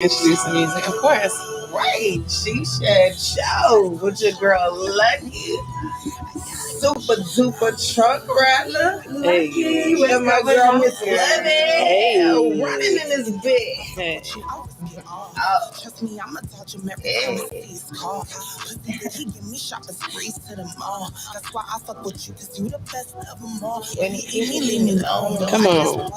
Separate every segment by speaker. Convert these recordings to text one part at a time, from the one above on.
Speaker 1: Introduce the music, of course. Right, she said show with your girl Lucky, super duper truck rattler.
Speaker 2: Hey.
Speaker 1: Lucky with my girl Miss Levin.
Speaker 2: Hey.
Speaker 1: Running in this bit.
Speaker 2: Hey.
Speaker 1: Oh.
Speaker 3: Trust me, I'ma touch him every time I see his call. He give me shopping sprees to the mall. That's why I fuck with you, cause you the best of them all.
Speaker 1: When he eat me, leave me alone.
Speaker 2: Come on.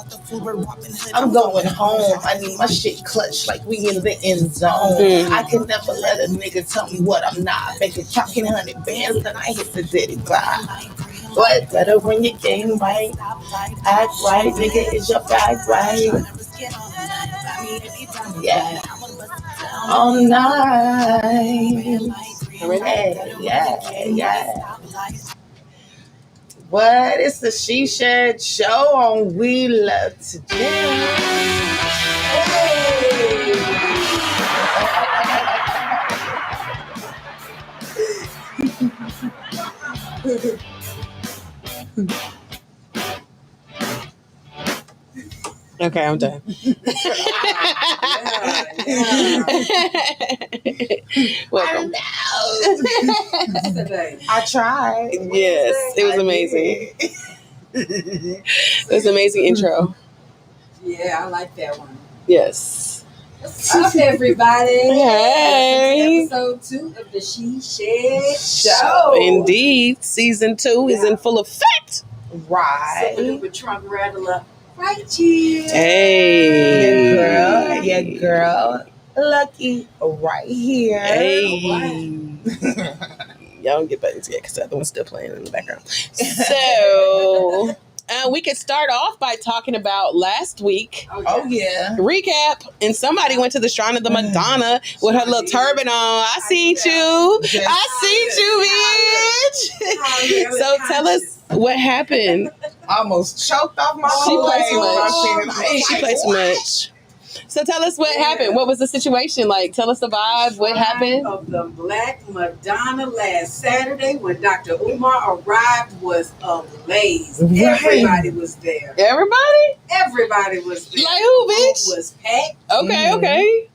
Speaker 1: I'm going home. I need my shit clutched like we in the end zone. I can never let a nigga tell me what I'm not. Make it talking 100 bands, then I hit the ditty vibe. But better when you game right. Act right, nigga, is your bag right? Yeah. All night. Yeah. What? It's the She Shed Show on We Love to Jam.
Speaker 2: Okay, I'm done. Welcome.
Speaker 1: I tried.
Speaker 2: Yes, it was amazing. It was an amazing intro.
Speaker 4: Yeah, I like that one.
Speaker 2: Yes.
Speaker 4: What's up, everybody?
Speaker 2: Hey.
Speaker 4: Episode 2 of the She Shed Show.
Speaker 2: Indeed, season 2 is in full effect.
Speaker 1: Right.
Speaker 4: Super duper trunk rattler right here.
Speaker 2: Hey.
Speaker 1: Your girl, Lucky, right here.
Speaker 2: Hey. Y'all don't get buttons yet because the other one's still playing in the background. So, we could start off by talking about last week.
Speaker 1: Oh, yeah.
Speaker 2: Recap. And somebody went to the Shrine of the Madonna with her little turban on. I seen you. I seen you, bitch. So tell us what happened.
Speaker 1: Almost choked off my
Speaker 2: She
Speaker 1: whole
Speaker 2: played too
Speaker 1: leg.
Speaker 2: much. She played too much. So tell us what happened. What was the situation like? Tell us the vibe. What happened?
Speaker 4: Of the Black Madonna last Saturday when Dr. Umar arrived was ablaze.
Speaker 1: Right.
Speaker 4: Everybody was there.
Speaker 2: Everybody?
Speaker 4: Everybody was there.
Speaker 2: Like who,
Speaker 4: The
Speaker 2: bitch?
Speaker 4: room was packed.
Speaker 2: Okay.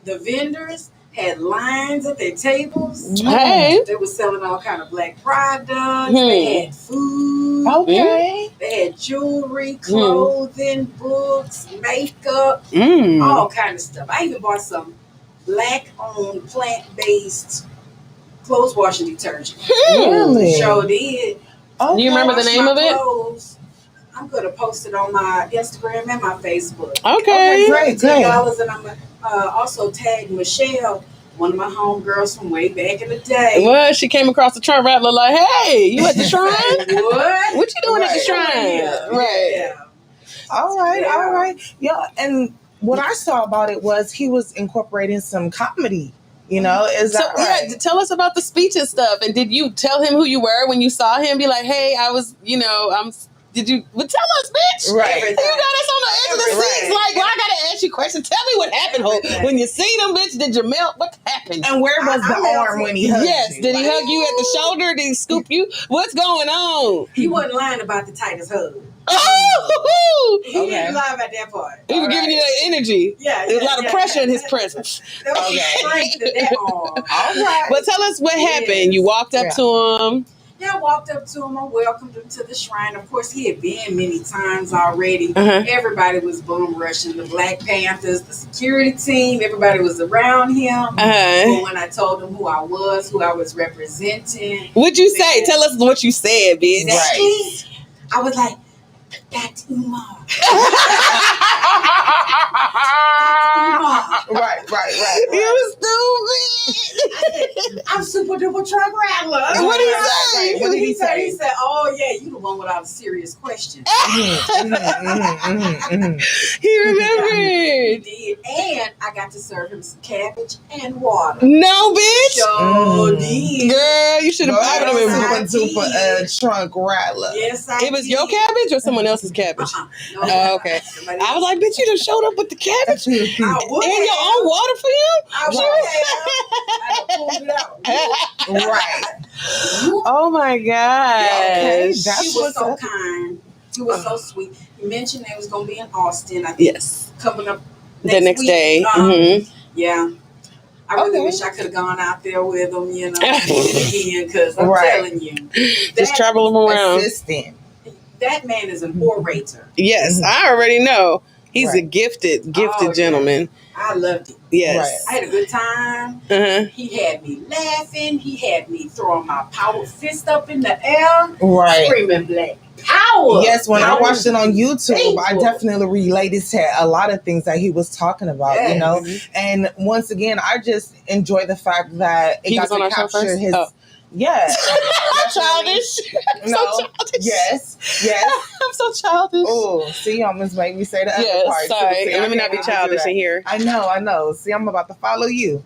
Speaker 4: The vendors had lines at their tables.
Speaker 2: Hey.
Speaker 4: They were selling all kind of black products. They had food.
Speaker 1: Okay.
Speaker 4: They had jewelry, clothing, books, makeup,
Speaker 2: Mm.
Speaker 4: all kind of stuff. I even bought some black-owned, plant-based clothes washing detergent.
Speaker 1: Really?
Speaker 4: Sure did.
Speaker 1: Okay.
Speaker 2: Do you remember the
Speaker 4: Wash
Speaker 2: name
Speaker 4: my
Speaker 2: of it?
Speaker 4: clothes. I'm going to post it on my Instagram and my Facebook.
Speaker 2: Okay.
Speaker 1: Great.
Speaker 4: $10, and I'm going to also tag Michelle, one of my homegirls from way back in the day.
Speaker 2: Well, she came across the trunk rattler like, hey, you at the shrine?
Speaker 4: What?
Speaker 2: What you doing at the shrine?
Speaker 4: Yeah.
Speaker 2: Right.
Speaker 4: Yeah.
Speaker 1: All right. Yeah, and what I saw about it was he was incorporating some comedy. You know, is
Speaker 2: So,
Speaker 1: that right?
Speaker 2: yeah, tell us about the speech and stuff. And did you tell him who you were when you saw him? Be like, hey, did you? Well, tell us, bitch.
Speaker 1: Right.
Speaker 2: You got us on the edge of the seats. Like, well, I gotta ask you questions. Tell me what happened, ho. When you see them, bitch, did you melt? What happened?
Speaker 1: And where was the arm when he hugged
Speaker 2: Yes,
Speaker 1: you?
Speaker 2: did he hug you at the shoulder? Did he scoop you? What's going on?
Speaker 4: He wasn't lying about the tightest hug.
Speaker 2: Oh,
Speaker 4: He didn't lie about that part.
Speaker 2: he was giving you that energy.
Speaker 4: Yeah,
Speaker 2: There's a lot of pressure in his presence.
Speaker 4: There was some strength in that arm.
Speaker 1: All right.
Speaker 2: But tell us what happened. You walked up to him.
Speaker 4: Yeah, I walked up to him. I welcomed him to the shrine. Of course, he had been many times already. Everybody was bum rushing. The Black Panthers, the security team, everybody was around him. But when I told him who I was representing.
Speaker 2: What'd you say? Tell us what you said, bitch.
Speaker 4: Right. I was like, Dr. Umar.
Speaker 1: Right.
Speaker 2: You stupid.
Speaker 4: I'm super duper truck rattler.
Speaker 2: What did he say?
Speaker 4: What did he say? He said, oh, yeah, you the one with all the serious questions.
Speaker 2: He remembered.
Speaker 4: He did. And I got to serve him some cabbage and water.
Speaker 2: No, bitch.
Speaker 4: Sure did.
Speaker 2: Girl, you should have. I would have been.
Speaker 1: Super trunk rattler.
Speaker 4: Yes, I
Speaker 2: It was
Speaker 4: did.
Speaker 2: your cabbage or someone else's cabbage?
Speaker 4: No,
Speaker 2: Okay.
Speaker 4: somebody
Speaker 2: I was like, bitch, you just showed up with the cabbage and
Speaker 4: I would
Speaker 2: your
Speaker 4: have.
Speaker 2: own water for you?
Speaker 4: I would have. I pulled it out.
Speaker 1: Right.
Speaker 2: Oh my God.
Speaker 1: Okay,
Speaker 4: She
Speaker 1: that's
Speaker 4: was
Speaker 1: what's
Speaker 4: so
Speaker 1: up.
Speaker 4: kind. He was so sweet. He mentioned they was going to be in Austin, I think,
Speaker 2: Yes.
Speaker 4: coming up
Speaker 2: the next
Speaker 4: week.
Speaker 2: day.
Speaker 4: Yeah. I really wish I could have gone out there with them, you know, again, because I'm telling you.
Speaker 2: Just travel them around.
Speaker 1: Assistant.
Speaker 4: That man is an orator.
Speaker 2: Yes, I already know. He's a gifted gentleman.
Speaker 4: I loved it.
Speaker 2: Yes.
Speaker 4: I had a good time. He had me laughing. He had me throwing my power fist up in the air. Screaming black power.
Speaker 1: Yes, when I watched it on YouTube, I definitely related to a lot of things that he was talking about, you know. And once again, I just enjoy the fact that it got to capture his...
Speaker 2: Childish.
Speaker 1: No.
Speaker 2: So childish.
Speaker 1: Yes.
Speaker 2: I'm so childish.
Speaker 1: Oh, see, you almost made me say the other part.
Speaker 2: Sorry.
Speaker 1: See,
Speaker 2: let me not be childish in here.
Speaker 1: I know. See, I'm about to follow you.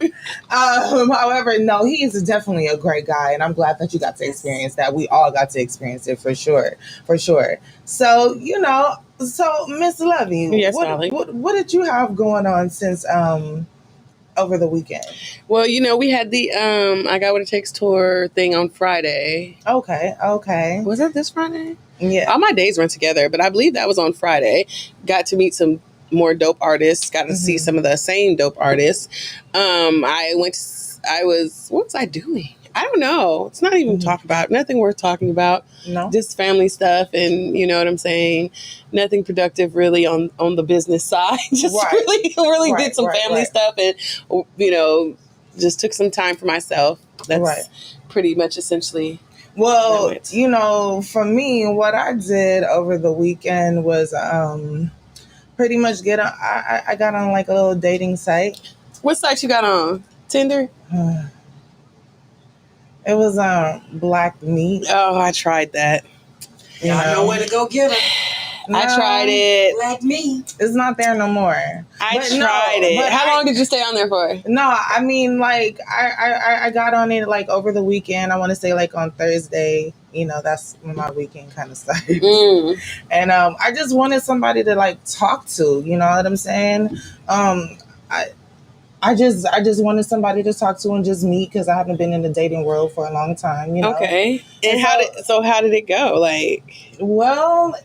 Speaker 1: However, no, he is definitely a great guy, and I'm glad that you got to experience that. We all got to experience it for sure. So, you know, Miss Lovey, what did you have going on since over the weekend?
Speaker 2: Well, you know, we had the I Got What It Takes tour thing on Friday.
Speaker 1: Okay.
Speaker 2: Was it this Friday?
Speaker 1: Yeah.
Speaker 2: All my days run together, but I believe that was on Friday. Got to meet some more dope artists. Got to see some of the same dope artists. What was I doing? I don't know. It's not even talk about. Nothing worth talking about.
Speaker 1: No.
Speaker 2: Just family stuff, and you know what I'm saying. Nothing productive really on the business side. Just really did some family stuff, and you know, just took some time for myself. That's pretty much essentially.
Speaker 1: Well, you know, for me, what I did over the weekend was pretty much get on. I got on like a little dating site.
Speaker 2: What site you got on? Tinder.
Speaker 1: It was Black Meat.
Speaker 2: Oh, I tried that.
Speaker 4: I know where to go get her.
Speaker 2: No, I tried it.
Speaker 4: Black Meat.
Speaker 1: It's not there no more.
Speaker 2: I tried it. But how long did you stay on there for?
Speaker 1: No, I mean, like, I got on it, like, over the weekend. I want to say, like, on Thursday. You know, that's when my weekend kind of started. And I just wanted somebody to, like, talk to. You know what I'm saying? I just wanted somebody to talk to and just meet because I haven't been in the dating world for a long time, you know.
Speaker 2: Okay. And how did it go? Like,
Speaker 1: well,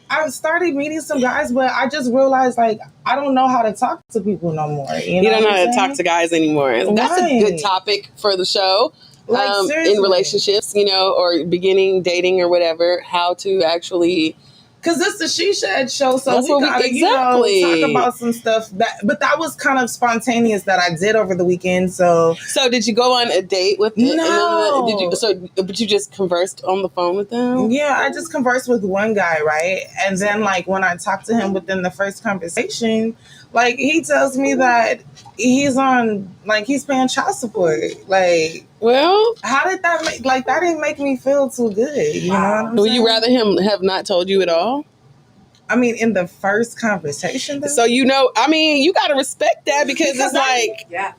Speaker 1: I started meeting some guys, but I just realized like I don't know how to talk to people no more. You
Speaker 2: don't know how to talk to guys anymore. That's a good topic for the show.
Speaker 1: Like
Speaker 2: in relationships, you know, or beginning dating or whatever, how to actually.
Speaker 1: Because it's the She Shed show, so
Speaker 2: that's
Speaker 1: we gotta, you know, talk about some stuff but that was kind of spontaneous that I did over the weekend. So
Speaker 2: did you go on a date with them?
Speaker 1: No.
Speaker 2: But you just conversed on the phone with them?
Speaker 1: Yeah, I just conversed with one guy, right? And then like when I talked to him within the first conversation, like he tells me that he's paying child support. Like,
Speaker 2: well,
Speaker 1: how did that make, like, that didn't make me feel too good. You know what I'm saying?
Speaker 2: Would you rather him have not told you at all?
Speaker 1: I mean, in the first conversation, though?
Speaker 2: So, you know, I mean, you got to respect that because it's like...
Speaker 4: Yeah.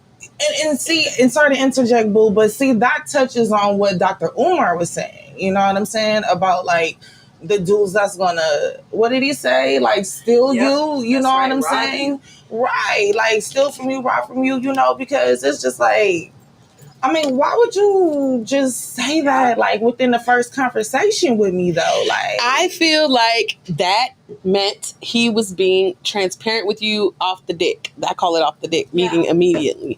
Speaker 1: And see, and sorry to interject, boo, but see, that touches on what Dr. Umar was saying. You know what I'm saying? About, like, the dudes that's gonna, what did he say? Like, steal you? You know what I'm saying? Right. Like, steal from you, rob from you, you know, because it's just like... I mean, why would you just say that, like, within the first conversation with me, though? Like,
Speaker 2: I feel like that meant he was being transparent with you off the dick. I call it off the dick, meaning immediately.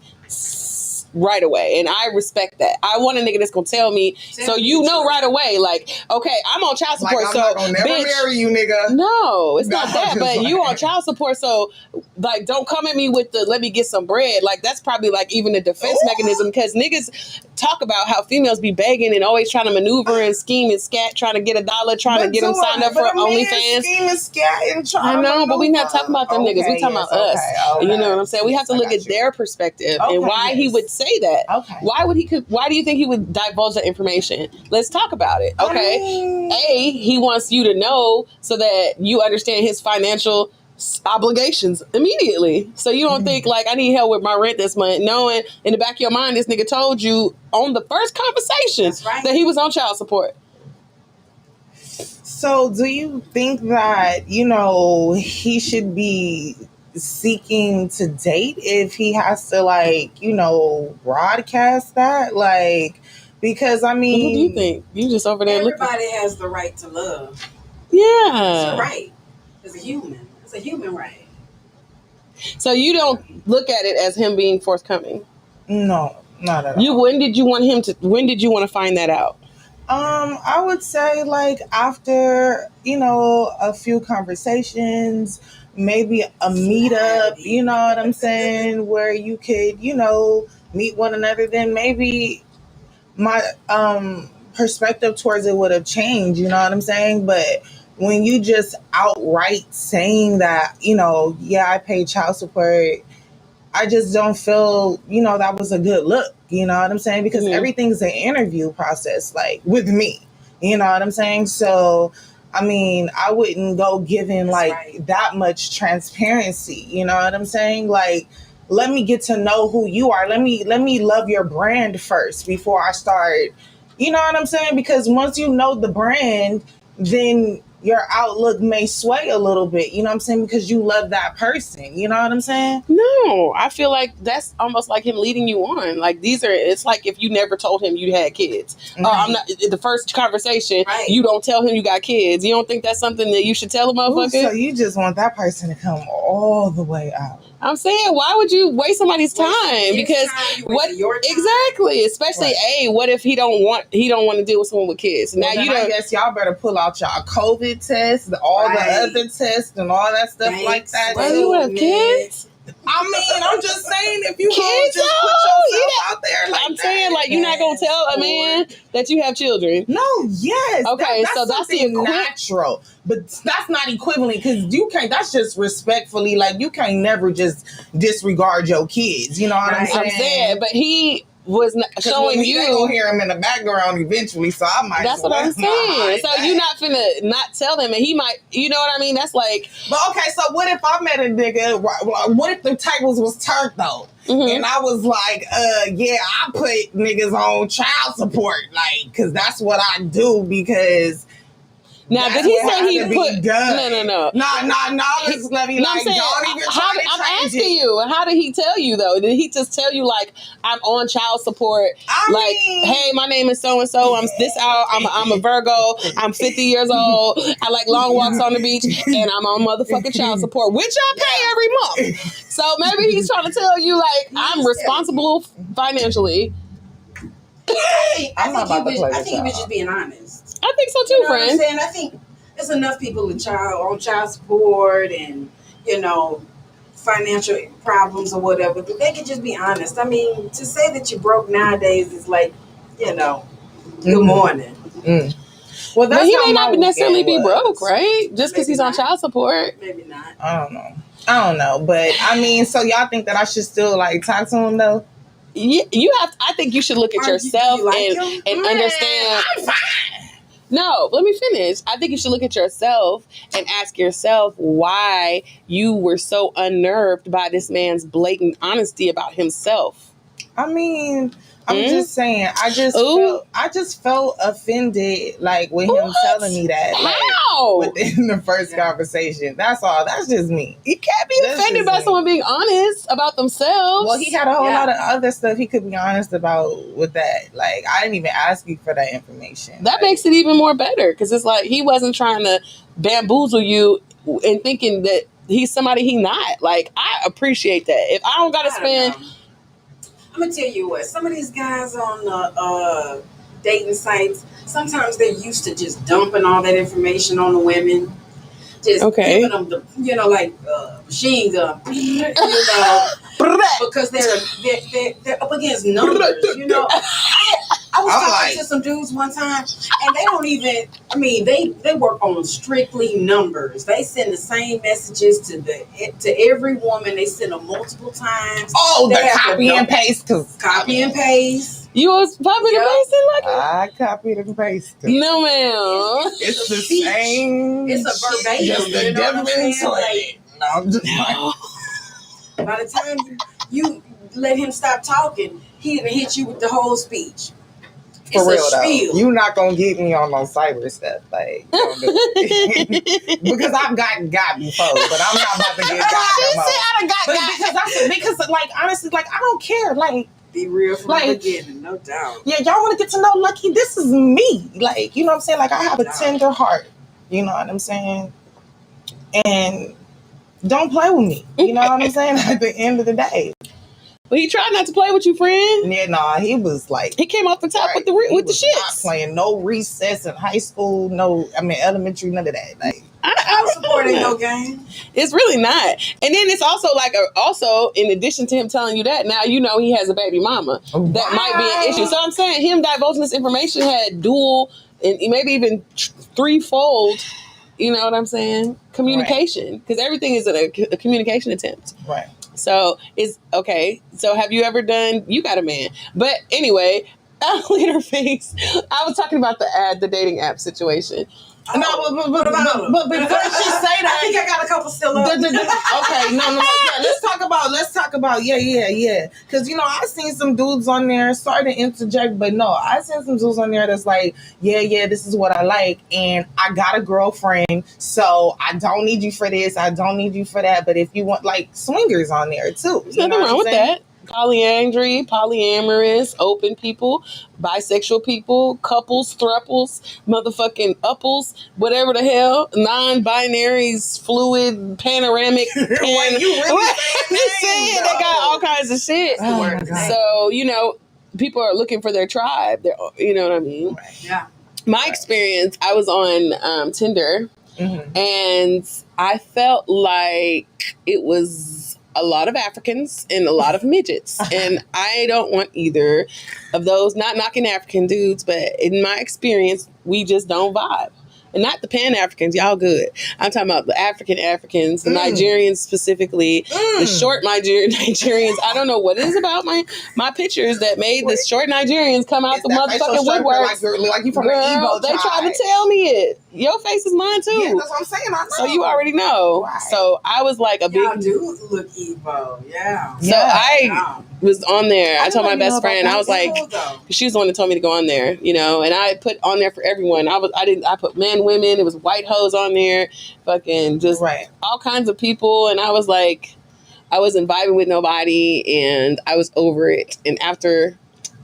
Speaker 2: Right away. And I respect that. I want a nigga that's gonna tell me so you know right away, like, okay, I'm on child support,
Speaker 1: like, I'm not gonna never marry you, nigga.
Speaker 2: No, it's not that, but you on child support, so like don't come at me with the let me get some bread. Like that's probably like even a defense mechanism because niggas talk about how females be begging and always trying to maneuver and scheme and scat, trying to get $1, trying to get them signed up for OnlyFans.
Speaker 1: Scheme and scat and trying
Speaker 2: I know, but we not talking about them niggas. We talking about us. Okay. You know what I'm saying? We have to look at their perspective and why he would say that.
Speaker 1: Okay.
Speaker 2: Why do you think he would divulge that information? Let's talk about it. Okay. He wants you to know so that you understand his financial obligations immediately. So you don't think like I need help with my rent this month, knowing in the back of your mind this nigga told you on the first conversation that he was on child support.
Speaker 1: So do you think that, you know, he should be seeking to date if he has to, like, you know, broadcast that? Like, because I mean,
Speaker 2: what do you think? You just over there
Speaker 4: everybody has the right to love.
Speaker 2: Yeah.
Speaker 4: It's a right. It's a human right.
Speaker 2: So you don't look at it as him being forthcoming.
Speaker 1: No, not at all.
Speaker 2: When did you want to find that out?
Speaker 1: I would say like after, a few conversations, maybe a meetup, you know what I'm saying, where you could, meet one another, then maybe my perspective towards it would have changed, you know what I'm saying? But when you just outright saying that, yeah, I pay child support, I just don't feel, that was a good look. You know what I'm saying? Because everything's an interview process, like with me. You know what I'm saying? So, I mean, I wouldn't go giving like that much transparency. You know what I'm saying? Like, let me get to know who you are. Let me love your brand first before I start. You know what I'm saying? Because once you know the brand, then your outlook may sway a little bit, you know what I'm saying? Because you love that person, you know what I'm saying?
Speaker 2: No, I feel like that's almost like him leading you on. Like it's like if you never told him you had kids. I'm not, the first conversation, you don't tell him you got kids. You don't think that's something that you should tell a motherfucker?
Speaker 1: Ooh, so you just want that person to come all the way out.
Speaker 2: I'm saying, why would you waste somebody's time? Because exactly, especially what if he don't want to deal with someone with kids?
Speaker 1: Well, now I guess y'all better pull out y'all COVID tests, all the other tests, and all that stuff like that.
Speaker 2: Why do you have kids?
Speaker 1: I mean, I'm just saying, if you kids, just put yourself out there like
Speaker 2: I'm saying, like, you're not going to tell a man that you have children.
Speaker 1: No, yes.
Speaker 2: Okay,
Speaker 1: so that's natural. But that's not equivalent, because you can't, that's just respectfully, like, you can't never just disregard your kids. You know what I'm saying?
Speaker 2: I'm saying, but he was showing you.
Speaker 1: They gonna hear him in the background eventually, so I might.
Speaker 2: That's what I'm saying. So you're not finna not tell him, and he might. You know what I mean? That's like.
Speaker 1: But okay, so what if I met a nigga? What if the tables was turned though, and I was like, yeah, I put niggas on child support, like, because that's what I do, because.
Speaker 2: Now, did he say he put? No.
Speaker 1: Just let me like, don't even try to
Speaker 2: I'm asking you, how did he tell you though? Did he just tell you like, I'm on child support? Hey, my name is so and so. I'm this out. I'm a Virgo. I'm 50 years old. I like long walks on the beach, and I'm on motherfucking child support, which I pay every month. So maybe he's trying to tell you like, I'm responsible financially.
Speaker 4: I think he was just being honest.
Speaker 2: I think so too, friend.
Speaker 4: What I'm saying? I think there's enough people on child support and, financial problems or whatever, but they could just be honest. I mean, to say that you're broke nowadays is like, good morning.
Speaker 2: Well, but he may not necessarily be broke, right? Just because he's on child support.
Speaker 4: Maybe not.
Speaker 1: I don't know. But I mean, so y'all think that I should still like talk to him though?
Speaker 2: You have. I think you should look at yourself and understand.
Speaker 1: I'm fine.
Speaker 2: No, let me finish. I think you should look at yourself and ask yourself why you were so unnerved by this man's blatant honesty about himself.
Speaker 1: I mean, I'm just saying, I just felt offended, like, with him telling me that.
Speaker 2: How?
Speaker 1: Like, within the first conversation. That's all. That's just me.
Speaker 2: You can't be offended by someone being honest about themselves.
Speaker 1: Well, he had a whole lot of other stuff he could be honest about with that. Like, I didn't even ask you for that information.
Speaker 2: That makes it even more better, because it's like he wasn't trying to bamboozle you and thinking that he's somebody he not. Like, I appreciate that. If I don't got to spend...
Speaker 4: I'm gonna tell you what, some of these guys on the dating sites, sometimes they're used to just dumping all that information on the women, just giving them the, like machine gun, because they're up against numbers, I was talking to some dudes one time, and they don't even, they work on strictly numbers. They send the same messages to every woman. They send them multiple times.
Speaker 1: Oh, the copy and paste.
Speaker 4: Copy and paste.
Speaker 2: You was copying and pasting like
Speaker 1: I copied and pasted.
Speaker 2: No, ma'am.
Speaker 1: It's the same.
Speaker 4: It's a verbatim.
Speaker 1: Just the difference.
Speaker 4: By the time you let him stop talking, he done hit you with the whole speech.
Speaker 1: For real though, you not gonna get me on no cyber stuff, like, don't do it. Because I've gotten got before, but I'm not about to get got no more.
Speaker 2: I done got
Speaker 1: because like honestly, like I don't care, like.
Speaker 4: Be real from the beginning, no doubt.
Speaker 1: Yeah, y'all want to get to know Lucky? This is me, like, you know what I'm saying? Like, I have a tender heart, you know what I'm saying? And don't play with me. You know what I'm saying? At the end of the day.
Speaker 2: But he tried not to play with you, friend.
Speaker 1: Yeah, nah, he was like,
Speaker 2: he came off the top with the shits.
Speaker 1: Not playing no recess in high school, elementary, none of that. Like,
Speaker 4: I'm supporting no game.
Speaker 2: It's really not. And then it's also like also in addition to him telling you that, now you know he has a baby mama. Right. That might be an issue. So I'm saying him divulging this information had dual and maybe even threefold. You know what I'm saying? Communication, because everything is a communication attempt.
Speaker 1: Right.
Speaker 2: So it's okay. So have you ever done? You got a man, but anyway, leader face. I was talking about the dating app situation.
Speaker 1: But before she say that,
Speaker 4: I think I got a couple still up.
Speaker 1: Okay, no. Yeah, let's talk about. Yeah. Because I seen some dudes on there. Sorry to interject, but no, I seen some dudes on there that's like, yeah, this is what I like, and I got a girlfriend, so I don't need you for this, I don't need you for that. But if you want, like, swingers on there too,
Speaker 2: there's nothing wrong with that. Polyandry, polyamorous, open people, bisexual people, couples, thruples, motherfucking upples, whatever the hell, non-binaries, fluid, panoramic.
Speaker 1: You really
Speaker 2: saying they got all kinds of shit.
Speaker 1: Oh,
Speaker 2: so, people are looking for their tribe. You know what I mean?
Speaker 4: Right. Yeah.
Speaker 2: My experience, I was on Tinder, and I felt like it was a lot of Africans and a lot of midgets. And I don't want either of those. Not knocking African dudes, but in my experience, we just don't vibe. And not the Pan-Africans, y'all good. I'm talking about the Africans, the Nigerians specifically, the short Nigerians. I don't know what it is about my pictures that made the short Nigerians come out the motherfucking woodwork.
Speaker 1: Like you from the Igbo
Speaker 2: they tried to tell me it. Your face is mine too.
Speaker 1: Yeah, that's what I'm saying. I know.
Speaker 2: So you already know. Right. So I was like
Speaker 4: Y'all do look Igbo, yeah.
Speaker 2: So I was on there. I told my best friend, I was like, she was the one that told me to go on there, and I put on there for everyone. I put men, women, it was white hoes on there, fucking just all kinds of people. And I was like, I wasn't vibing with nobody and I was over it. And after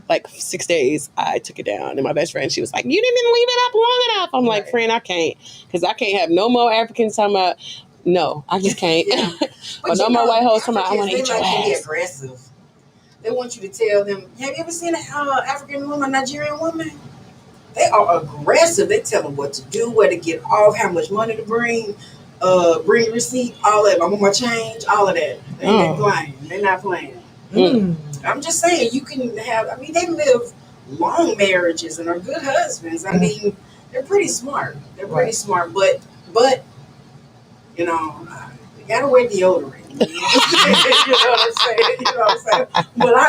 Speaker 2: like 6 days, I took it down. And my best friend, she was like, you didn't leave it up long enough. I'm like, friend, I can't. Because I can't have no more Africans talking about, no, I just can't. Or no more white hoes talking about, I want to eat your ass.
Speaker 4: They aggressive. They want you to tell them, have you ever seen an African woman, Nigerian woman? They are aggressive. They tell them what to do, where to get off, how much money to bring receipt, all that. I want my change, all of that. They're not playing. I'm just saying, you can have, they live long marriages and are good husbands. I mean, they're pretty smart. But you gotta wear deodorant. You know what I'm saying? But I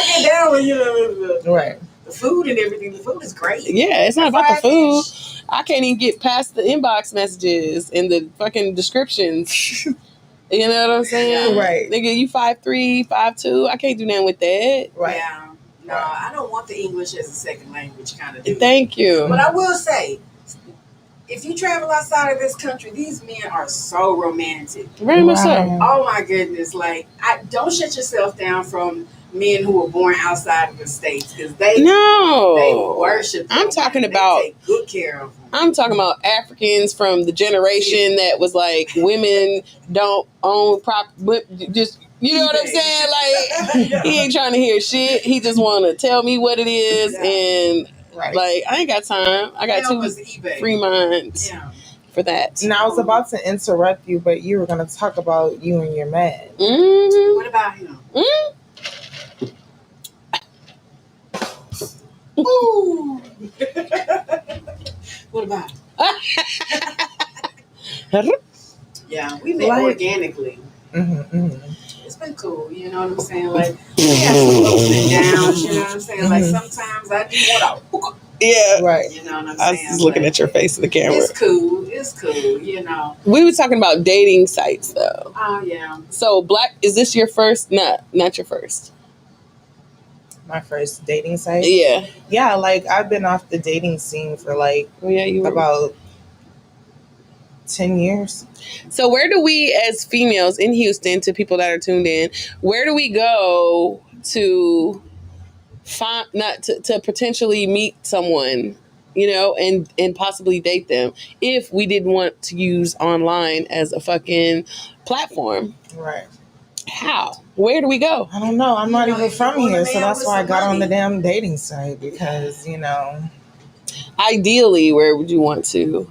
Speaker 4: get down with, the food and everything. The food is great.
Speaker 2: Yeah, it's not about the food. I can't even get past the inbox messages and the fucking descriptions. You know what I'm saying?
Speaker 1: Right.
Speaker 2: Nigga, you 5'3", 5'2". I can't do nothing with that.
Speaker 1: Right.
Speaker 4: Yeah. No, I don't want the English as a second language kind of thing.
Speaker 2: Thank you.
Speaker 4: But I will say, if you travel outside of this country, these men are so romantic.
Speaker 2: Very much so.
Speaker 4: Oh my goodness. Like, don't shut yourself down from men who were born outside of the States, because they worship them.
Speaker 2: I'm talking about,
Speaker 4: they take good care of them.
Speaker 2: I'm talking about Africans from the generation that was like, women don't own just, you know what I'm saying? Like, he ain't trying to hear shit. He just want to tell me what it is. And like, I ain't got time. I got 2 free minds for that.
Speaker 1: And I was about to interrupt you, but you were going to talk about you and your man.
Speaker 2: Mm-hmm.
Speaker 4: What about him?
Speaker 2: Mm-hmm.
Speaker 4: Ooh. What about Yeah, we met organically. It's been cool, you know what I'm saying? Like, we have some ups and downs, you know what I'm saying? Like, sometimes I do want to
Speaker 2: Yeah.
Speaker 1: Right.
Speaker 4: You know what I'm saying?
Speaker 2: I was just looking at your face in the camera.
Speaker 4: It's cool, you know.
Speaker 2: We were talking about dating sites, though.
Speaker 4: Oh, yeah.
Speaker 2: So, is this your first? Not your first.
Speaker 1: My first dating site?
Speaker 2: Yeah.
Speaker 1: Yeah, like, I've been off the dating scene for, like, about 10 years.
Speaker 2: So where do we, as females in Houston, to people that are tuned in, where do we go to find, to potentially meet someone, and possibly date them, if we didn't want to use online as a fucking platform.
Speaker 1: Right.
Speaker 2: How? Where do we go?
Speaker 1: I don't know. I'm not even from here, so that's why I got on the
Speaker 4: money.
Speaker 1: damn dating site because, you know,
Speaker 2: Ideally, where would you want to?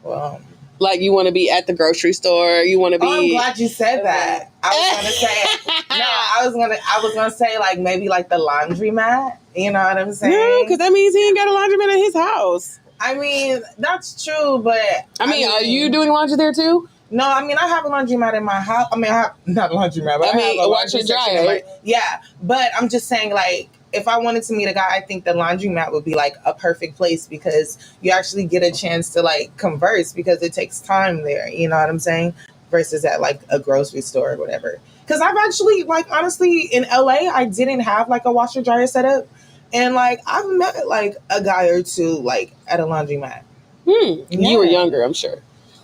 Speaker 1: well,
Speaker 2: Like, you want to be at the grocery store? You want to be?
Speaker 1: oh, I'm glad you said that. I was gonna say I was gonna say like maybe like the laundromat. You know what I'm saying?
Speaker 2: No, because that means he ain't got a laundromat at his house.
Speaker 1: I mean, that's true, but
Speaker 2: I mean, are you doing laundry there too?
Speaker 1: No, I mean I have a laundromat in my house. I mean, I have not a laundromat, but I
Speaker 2: mean,
Speaker 1: have a
Speaker 2: washer
Speaker 1: laundry
Speaker 2: and dryer,
Speaker 1: section in my-
Speaker 2: right?
Speaker 1: Yeah, but I'm just saying like. If I wanted to meet a guy, I think the laundromat would be like a perfect place because you actually get a chance to like converse because it takes time there. You know what I'm saying? Versus at like a grocery store or whatever. Because I've actually like honestly in LA, I didn't have like a washer dryer setup, and like I've met like a guy or two like at a laundromat.
Speaker 2: Yeah. You were younger, I'm sure.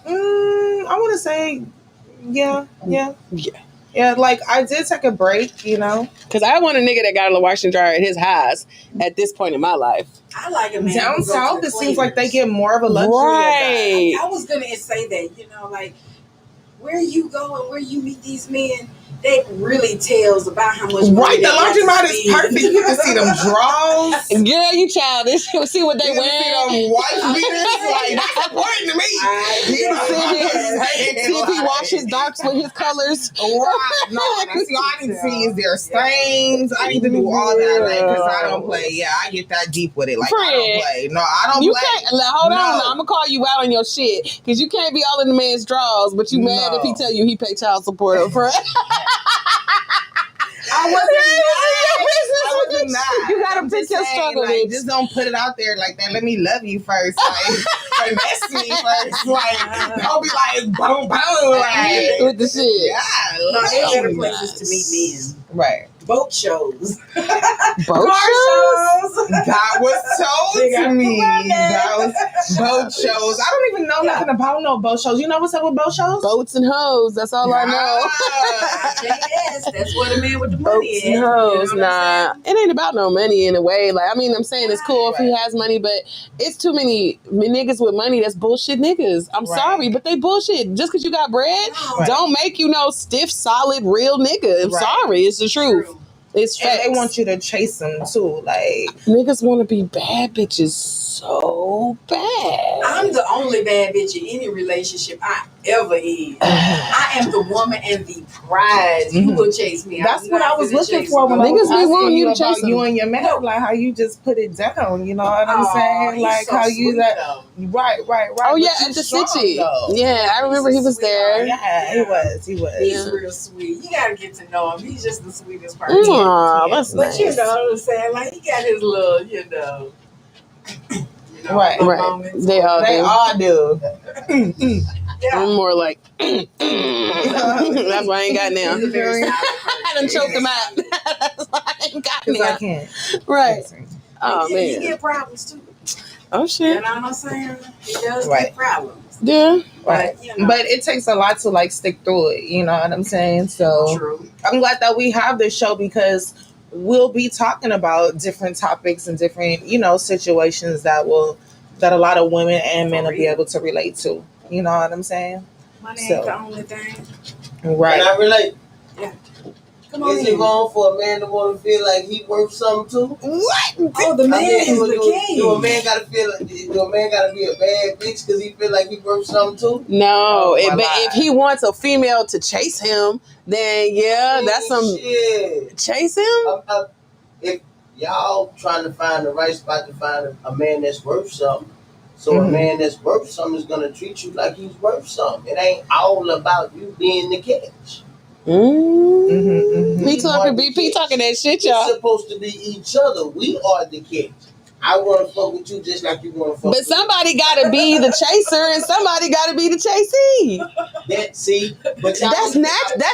Speaker 1: I want to say, yeah. Yeah, like I did take a break, you know.
Speaker 2: Because I want a nigga that got a washer and dryer at his house at this point in my life.
Speaker 4: I like a man
Speaker 1: down south. It seems like they get more of a luxury.
Speaker 2: Right.
Speaker 4: I was gonna say that, you know, like where you go and where you meet these men, that really tells about how much.
Speaker 1: Right, the laundromat is perfect. You can see them drawers.
Speaker 2: Girl, you childish. You see what they
Speaker 1: You
Speaker 2: wear.
Speaker 1: can see them wife beaters. Like that's important to me.
Speaker 2: See if he washes his darks with his colors.
Speaker 1: Right. No, that's all I need to see is there stains. I need to do all that because I don't play. Yeah, I get that deep with it. Like I don't play. No, I don't
Speaker 2: you
Speaker 1: play.
Speaker 2: Can't, like, hold on, I'm gonna call you out on your shit because you can't be all in the man's drawers, but you mad if he tell you he pay child support up front.
Speaker 1: I wasn't mad.
Speaker 2: You gotta pick your struggle.
Speaker 1: Like, just don't put it out there like that. Let me love you first. Like, finesse me first. Like, don't be like, boom, boom. Like,
Speaker 2: with the shit.
Speaker 1: Yeah.
Speaker 4: No, there's better places to meet men.
Speaker 1: Right.
Speaker 4: Boat shows.
Speaker 2: Boat
Speaker 4: Car
Speaker 2: shows?
Speaker 4: shows.
Speaker 1: That was told to me. That was boat shows. I don't even know nothing about no boat shows. You know what's up with boat shows?
Speaker 2: Boats and hoes. That's all I know.
Speaker 4: Yes, that's what a man with the money
Speaker 2: Boats
Speaker 4: is.
Speaker 2: and hoes.
Speaker 4: You know
Speaker 2: Nah, it ain't about no money in a way. Like, I mean, I'm saying it's cool if he has money, but it's too many niggas with money that's bullshit niggas. I'm sorry, but they bullshit. Just because you got bread, don't make you no stiff, solid, real nigga. I'm sorry, it's the truth. It's facts.
Speaker 1: And they want you to chase them too. Like
Speaker 2: niggas want to be bad bitches so bad.
Speaker 4: I'm the only bad bitch in any relationship I ever in. I am the woman and the prize. You will chase me.
Speaker 1: That's what I was looking for when
Speaker 2: niggas
Speaker 1: I was
Speaker 2: want you to
Speaker 1: about
Speaker 2: chase
Speaker 1: you and your man. Like how you just put it down. You know what I'm saying? Like
Speaker 4: so
Speaker 1: how you that. Right.
Speaker 2: Oh yeah, at the city. Yeah, I remember he was there.
Speaker 1: Yeah, he was.
Speaker 4: He's real sweet. You gotta get to know him. He's just the sweetest person.
Speaker 2: Aww, that's
Speaker 4: but
Speaker 2: nice.
Speaker 4: You know what I'm saying? Like he got his little, you know.
Speaker 1: Right.
Speaker 4: Moments.
Speaker 2: They all
Speaker 1: do.
Speaker 2: I'm more like that's why I ain't got now. I done choked him out. That's why I ain't got now.
Speaker 1: I can't.
Speaker 2: Right. Oh man.
Speaker 4: He get problems too.
Speaker 2: Oh shit.
Speaker 4: You know what I'm saying? He does get problems.
Speaker 2: Yeah.
Speaker 1: Right. But it takes a lot to like stick through it. You know what I'm saying? So
Speaker 4: true.
Speaker 1: I'm glad that we have this show because we'll be talking about different topics and different, you know, situations that a lot of women and men will be able to relate to. You know what I'm saying?
Speaker 4: Money ain't the only thing.
Speaker 1: Right.
Speaker 5: Can I relate?
Speaker 4: Yeah. Come on.
Speaker 5: Is it wrong for a man to want to feel like he worth something too?
Speaker 1: What?
Speaker 4: Oh, the man is the king.
Speaker 5: Do a man gotta be a bad bitch because he feel like he worth something too?
Speaker 2: No, but if he wants a female to chase him, then that's some
Speaker 5: shit.
Speaker 2: Chase him.
Speaker 5: If y'all trying to find the right spot to find a man that's worth something, so a man that's worth something is gonna treat you like he's worth something. It ain't all about you being the catch.
Speaker 2: He talking BP talking that shit, y'all.
Speaker 5: It's supposed to be each other. We are the catch. I want to fuck with you just like you want to fuck with me.
Speaker 2: But somebody got to be the chaser and somebody got to be the chasee.
Speaker 5: But
Speaker 2: that's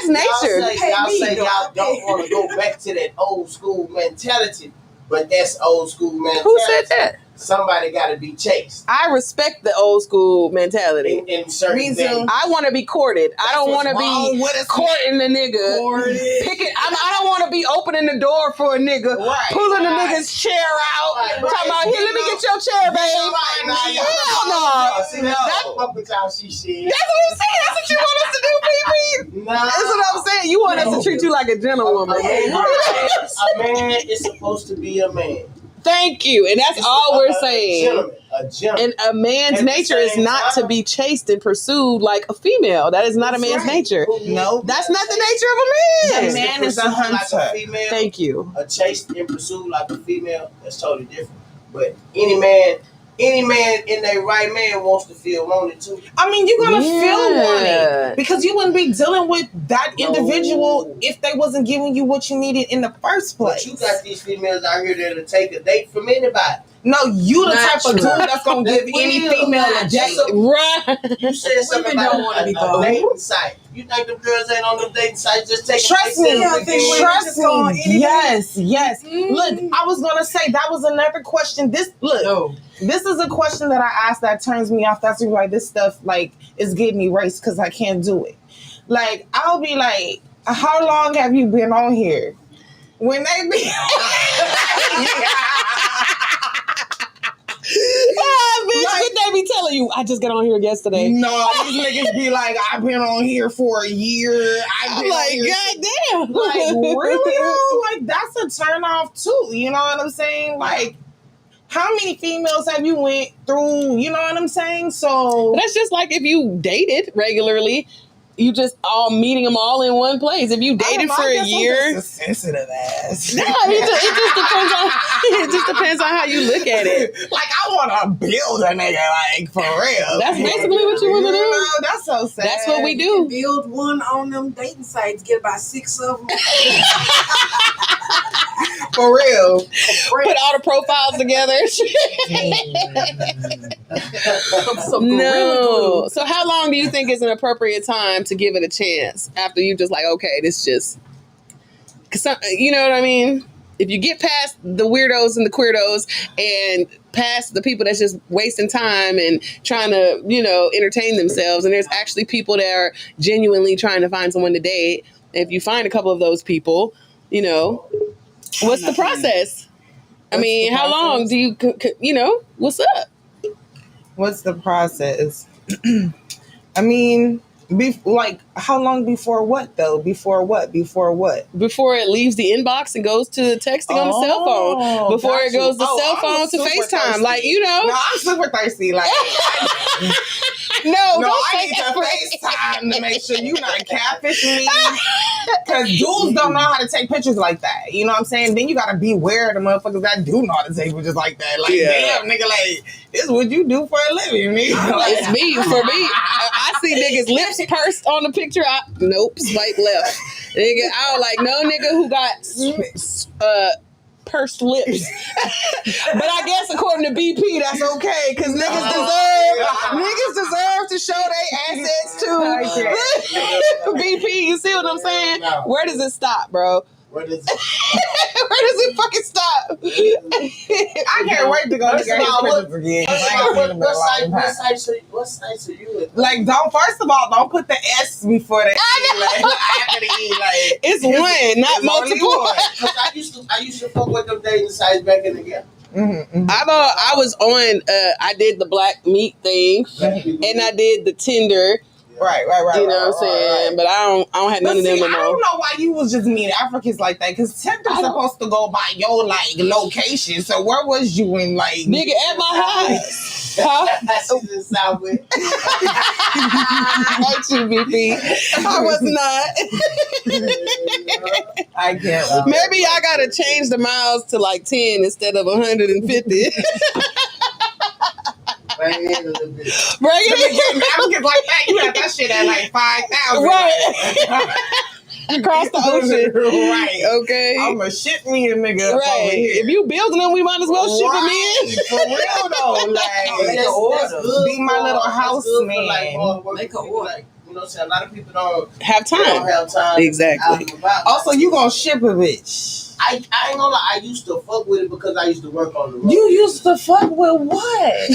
Speaker 2: nature.
Speaker 5: Y'all say y'all don't want to go back to that old school mentality. But that's old school mentality.
Speaker 2: Who said that?
Speaker 5: Somebody got to be chased.
Speaker 2: I respect the old school mentality.
Speaker 5: In certain things.
Speaker 2: I want to be courted. I don't want to be courting the nigga. I don't want to be opening the door for a nigga, pulling the nigga's chair out, talking about, here, let me get your chair, babe. Hell no.
Speaker 5: That's what I'm saying.
Speaker 2: That's what you want us to do, baby. That's what I'm saying. You want us to treat you like a gentlewoman.
Speaker 5: A man is supposed to be a man.
Speaker 2: Thank you. And that's all we're saying.
Speaker 5: A gentleman.
Speaker 2: And a man's nature is not to be chased and pursued like a female. That is not a man's nature.
Speaker 1: No.
Speaker 2: That's not the nature of a man.
Speaker 1: A man is a hunter.
Speaker 5: Like a female,
Speaker 2: thank you.
Speaker 5: A chased and pursued like a female, that's totally different. But any man in their right man wants to feel wanted too.
Speaker 1: I mean, you're gonna feel wanted because you wouldn't be dealing with that individual if they wasn't giving you what you needed in the first place.
Speaker 5: But you got these females out here that'll take a date from anybody.
Speaker 1: No, you the type of dude that's gonna give any female a date.
Speaker 2: Right.
Speaker 5: You said something about a dating site. You think them girls ain't on them dating sites just taking
Speaker 1: Trust me. Yes.
Speaker 2: Mm.
Speaker 1: Look, I was gonna say that was another question. This is a question that I asked that turns me off. That's like this stuff like is getting erased because I can't do it. Like I'll be like, how long have you been on here? When they be
Speaker 2: Bitch, what they be telling you? I just got on here yesterday.
Speaker 1: No, these niggas be like, I've been on here for a year.
Speaker 2: I'm like, goddamn.
Speaker 1: Like, really? Like, that's a turn off too. You know what I'm saying? Like, how many females have you went through? You know what I'm saying? So
Speaker 2: that's just like if you dated regularly. You just all meeting them all in one place. If you dated for a year,
Speaker 1: a sensitive ass.
Speaker 2: No, it just depends on how you look at it.
Speaker 1: Like I want to build a nigga, like for real.
Speaker 2: That's basically what you want to do.
Speaker 1: No, that's so sad.
Speaker 2: That's what we do.
Speaker 4: Build one on them dating sites. Get about 6 of them.
Speaker 1: For real.
Speaker 2: Put all the profiles together. No. So how long do you think is an appropriate time to give it a chance after you just like, okay, this just, cause you know what I mean? If you get past the weirdos and the queerdos and past the people that's just wasting time and trying to, you know, entertain themselves, and there's actually people that are genuinely trying to find someone to date. If you find a couple of those people, you know, what's the process? I mean, how long do you, you know, what's up?
Speaker 1: What's the process? I mean, like, how long before what, though? Before what? Before it leaves the inbox and goes to texting on the cell phone. Before it goes to cell phone to FaceTime.
Speaker 2: Thirsty. Like, you know.
Speaker 1: No, I'm super thirsty. Like,
Speaker 2: no,
Speaker 1: I need to FaceTime to make sure you're not catfishing me. Because dudes don't know how to take pictures like that. You know what I'm saying? Then you got to beware of the motherfuckers that do know how to take pictures like that. Like, damn, nigga, like, this is what you do for a living, nigga. Like,
Speaker 2: it's me. For me, I see niggas lips pursed on the picture. Nope, swipe left. Nigga, I was like, no nigga who got pursed lips. But I guess according to BP, that's okay, because niggas deserve to show their assets too. BP, you see what I'm saying? No. Where does it stop, bro?
Speaker 5: Where does
Speaker 2: it fucking stop?
Speaker 1: I can't wait to go to pictures again.
Speaker 5: What sites are you at?
Speaker 1: Like, first of all, don't put the S before the E. Like, after the E, like,
Speaker 2: it's one, not multiple.
Speaker 5: Because I used to fuck with them dating sites back in the day.
Speaker 2: I was on. I did the black meat thing, and I did the Tinder.
Speaker 1: Right.
Speaker 2: You know what I'm saying? But I don't have none of them no more.
Speaker 1: I don't know why you was just meeting Africans like that, because Tinder's supposed to go by your, like, location. So where was you in, like...
Speaker 2: Nigga, at my house. Huh?
Speaker 5: She's in Southwest.
Speaker 2: I hate you, BP. I was
Speaker 1: not. I can't.
Speaker 2: Maybe I gotta change the miles to like 10 instead of 150.
Speaker 5: Bring it in a little bit.
Speaker 1: Africans like that, you got that shit at like 5,000.
Speaker 2: Right. Across the ocean.
Speaker 1: Right.
Speaker 2: Okay.
Speaker 1: I'ma ship me a nigga up over here.
Speaker 2: If you building them, we might as well ship them in.
Speaker 1: For real though. Like, be my little house man.
Speaker 5: Make an order. Like, you know what I'm saying? A lot of people don't
Speaker 2: have time.
Speaker 5: They don't have time.
Speaker 2: Exactly.
Speaker 1: Also, you gonna ship a bitch.
Speaker 5: I ain't gonna lie, I used to fuck with it because I used to work on the road.
Speaker 1: You used to fuck with what?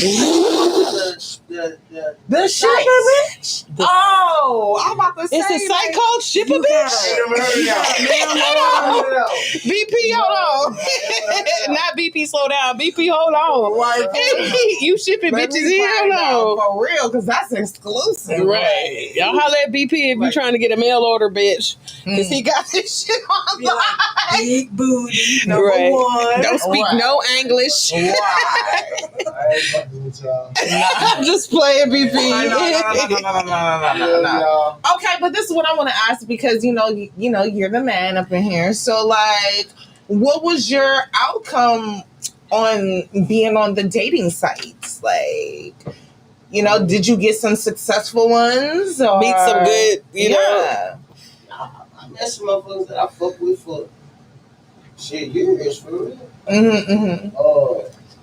Speaker 1: The shipper bitch? Oh, I'm about to say.
Speaker 2: It's a site called Shipper Bitch. BP, hold on. Not BP, slow down. BP, hold on. You shipping bitches in? Hold on.
Speaker 1: For real, because that's exclusive.
Speaker 2: Right. Y'all holler at BP if you're trying to get a mail order, bitch. Because he got this shit online.
Speaker 4: Like, big booty, number one.
Speaker 2: Don't speak no English. I'm just playing BP.
Speaker 1: No. Okay, but this is what I want to ask because you know you're the man up in here. So like, what was your outcome on being on the dating sites? Like, did you get some successful ones or
Speaker 2: meet some good, you know?
Speaker 5: I met some motherfuckers that I fuck with for years for real.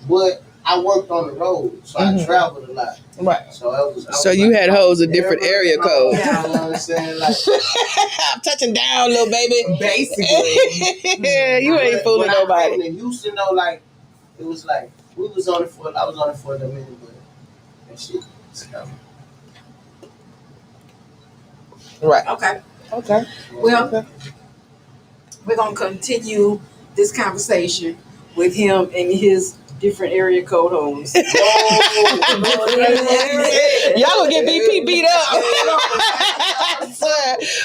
Speaker 5: But I worked on the road, so I traveled a lot.
Speaker 1: Right.
Speaker 5: So
Speaker 2: you had hoes a different area code.
Speaker 5: You know what I'm saying? Like,
Speaker 2: I'm touching down, little baby.
Speaker 1: Basically.
Speaker 2: You ain't fooling
Speaker 5: when
Speaker 2: nobody.
Speaker 5: I came to Houston, though, like, it was like, I was on it for a minute, but that shit was coming.
Speaker 1: Right.
Speaker 4: Okay.
Speaker 1: Well,
Speaker 4: we're going to continue this conversation with him and his different area code homes.
Speaker 2: Y'all gonna get BP beat up.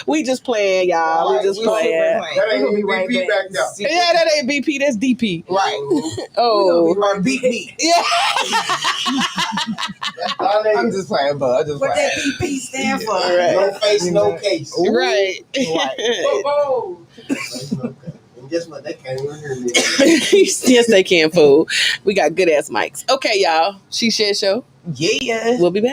Speaker 2: We just playing, y'all. We just playing.
Speaker 5: That ain't gonna be right back now.
Speaker 2: Yeah, that ain't BP. That's DP.
Speaker 1: Right.
Speaker 2: Oh.
Speaker 1: Or BP.
Speaker 2: Yeah.
Speaker 1: I'm just playing, bud.
Speaker 4: What that BP stand for?
Speaker 2: Right.
Speaker 5: No face, no case.
Speaker 2: Right.
Speaker 4: Whoa.
Speaker 5: And guess what? They can't even hear me.
Speaker 2: Yes, they can, fool. We got good ass mics. Okay, y'all. She Shed Show.
Speaker 1: Yeah.
Speaker 2: We'll be back.